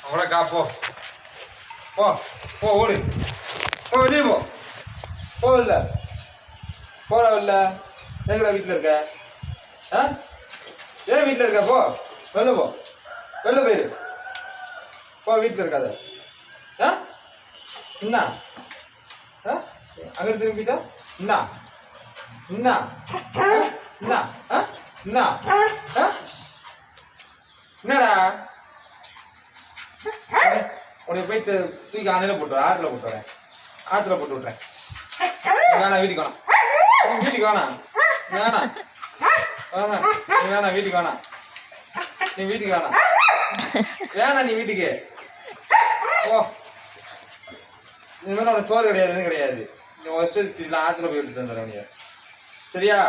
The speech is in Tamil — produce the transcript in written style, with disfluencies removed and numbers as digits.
அவ்வளோக்கா போ போ போ ஓடு போ வெளியே போ போ இல்லை போல இல்லை எங்கடா வீட்டில் இருக்க ஆ ஏன் வீட்டில் இருக்க போ வெளில போ வெளில போயிரு போ வீட்டில் இருக்காத ஆ என்ன ஆ அங்கே திரும்பிட்டா என்ன என்ன என்ன ஆ என்ன ஆ என்னடா உனக்கு போய் தூக்கி ஆணையில போட்டு வரேன் ஆற்றுல போட்டு வரேன் ஆற்றுல போட்டு விட்றேன் வேணாம் வீட்டுக்கு வேணாம் வீட்டுக்கு வேணாம் வேணாம் வேணாம் நீ வேணாம் வீட்டுக்கு வேணாம் நீ வீட்டுக்கு வேணாம் வேணாம் நீ வீட்டுக்கு ஓ இனிமேல் உனக்கு சோறு கிடையாது எதுவும் கிடையாது நீ ஃபஸ்ட்டு ஆற்றுல போய் விட்டு தந்துடுறேன் சரியா